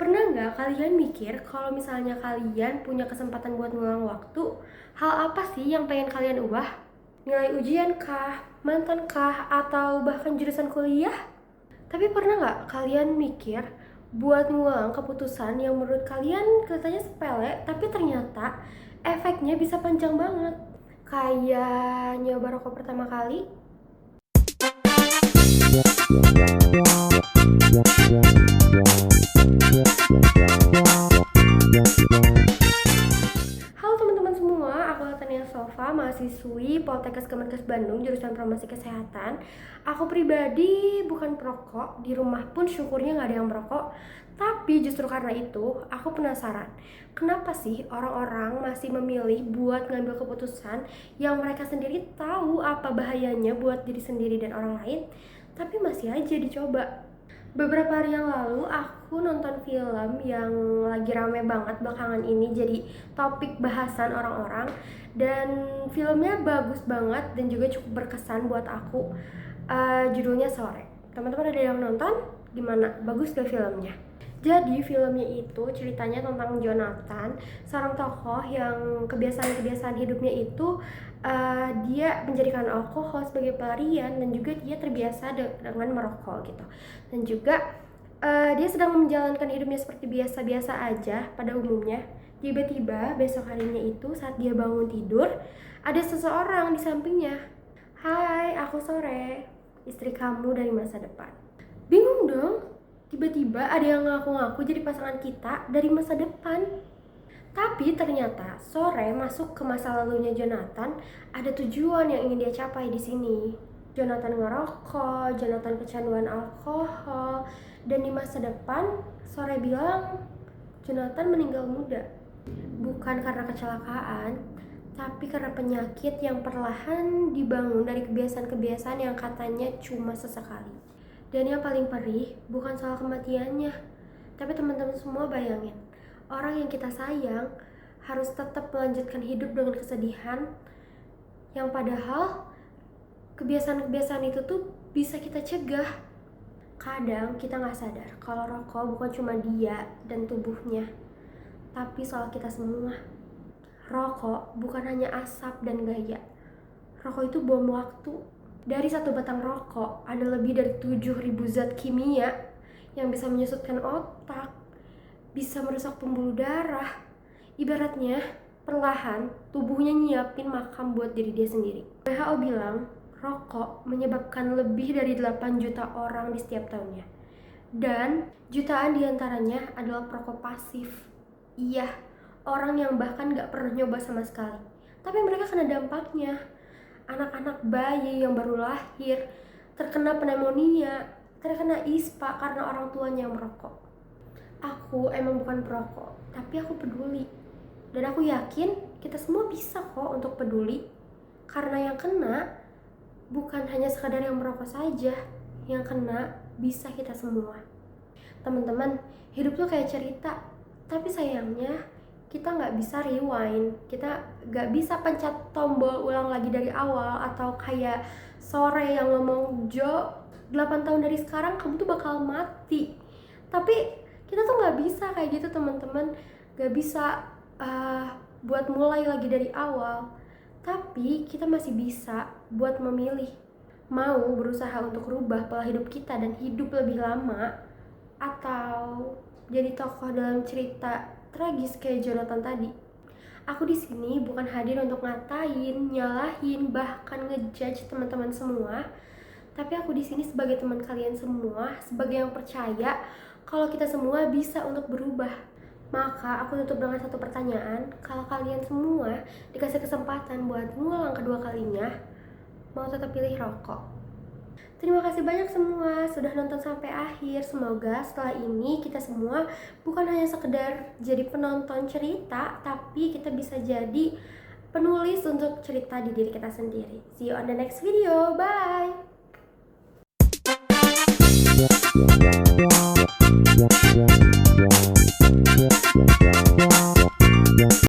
Pernah nggak kalian mikir kalau misalnya kalian punya kesempatan buat ngulang waktu, hal apa sih yang pengen kalian ubah? Nilai ujian kah, mantan kah, atau bahkan jurusan kuliah? Tapi pernah nggak kalian mikir buat ngulang keputusan yang menurut kalian kelihatannya sepele, tapi ternyata efeknya bisa panjang banget? Kayak nyoba rokok pertama kali. Halo teman-teman semua, aku Latania Sofa, mahasiswi Poltekkes Kemenkes Bandung, jurusan Farmasi Kesehatan. Aku pribadi bukan perokok, di rumah pun syukurnya nggak ada yang merokok. Tapi justru karena itu, aku penasaran, kenapa sih orang-orang masih memilih buat ngambil keputusan yang mereka sendiri tahu apa bahayanya buat diri sendiri dan orang lain, tapi masih aja dicoba. Beberapa hari yang lalu aku nonton film yang lagi rame banget belakangan ini jadi topik bahasan orang-orang, dan filmnya bagus banget dan juga cukup berkesan buat aku. Judulnya Sore. Teman-teman ada yang nonton? Gimana? Bagus gak filmnya? Jadi filmnya itu ceritanya tentang Jonathan, seorang tokoh yang kebiasaan-kebiasaan hidupnya itu dia menjadikan alkohol sebagai pelarian, dan juga dia terbiasa dengan merokok gitu. Dan juga dia sedang menjalankan hidupnya seperti biasa-biasa aja pada umumnya. Tiba-tiba besok harinya itu saat dia bangun tidur, ada seseorang di sampingnya. "Hai, aku Sore, istri kamu dari masa depan." Bingung dong. Tiba-tiba ada yang ngaku-ngaku jadi pasangan kita dari masa depan. Tapi ternyata Sore masuk ke masa lalunya Jonathan, ada tujuan yang ingin dia capai di sini. Jonathan ngerokok, Jonathan kecanduan alkohol, dan di masa depan Sore bilang Jonathan meninggal muda. Bukan karena kecelakaan, tapi karena penyakit yang perlahan dibangun dari kebiasaan-kebiasaan yang katanya cuma sesekali. Dan yang paling perih bukan soal kematiannya, tapi teman-teman semua bayangin, orang yang kita sayang harus tetap melanjutkan hidup dengan kesedihan, yang padahal kebiasaan-kebiasaan itu tuh bisa kita cegah. Kadang kita nggak sadar kalau rokok bukan cuma dia dan tubuhnya, tapi soal kita semua. Rokok bukan hanya asap dan gaya. Rokok itu bom waktu. Dari satu batang rokok ada lebih dari 7.000 zat kimia yang bisa menyusutkan otak, bisa merusak pembuluh darah. Ibaratnya perlahan tubuhnya nyiapin makam buat diri dia sendiri. WHO bilang rokok menyebabkan lebih dari 8 juta orang di setiap tahunnya, dan jutaan diantaranya adalah perokok pasif. Iya, orang yang bahkan gak pernah nyoba sama sekali, tapi mereka kena dampaknya. Anak-anak bayi yang baru lahir terkena pneumonia, terkena ISPA karena orang tuanya yang merokok. Aku emang bukan perokok, tapi aku peduli. Dan aku yakin kita semua bisa kok untuk peduli. Karena yang kena bukan hanya sekadar yang merokok saja, yang kena bisa kita semua. Teman-teman, hidup tuh kayak cerita, tapi sayangnya kita nggak bisa rewind, kita nggak bisa pencet tombol ulang lagi dari awal, atau kayak Sore yang ngomong, "Jo, 8 tahun dari sekarang kamu tuh bakal mati." Tapi kita tuh nggak bisa kayak gitu teman-teman, nggak bisa buat mulai lagi dari awal. Tapi kita masih bisa buat memilih, mau berusaha untuk rubah pola hidup kita dan hidup lebih lama, atau jadi tokoh dalam cerita tragis kayak Jonathan tadi. Aku di sini bukan hadir untuk ngatain, nyalahin, bahkan ngejudge teman-teman semua. Tapi aku di sini sebagai teman kalian semua, sebagai yang percaya kalau kita semua bisa untuk berubah. Maka aku tutup dengan satu pertanyaan, kalau kalian semua dikasih kesempatan buat ngulang kedua kalinya, mau tetap pilih rokok? Terima kasih banyak semua sudah nonton sampai akhir. Semoga setelah ini kita semua bukan hanya sekedar jadi penonton cerita, tapi kita bisa jadi penulis untuk cerita di diri kita sendiri. See you on the next video. Bye!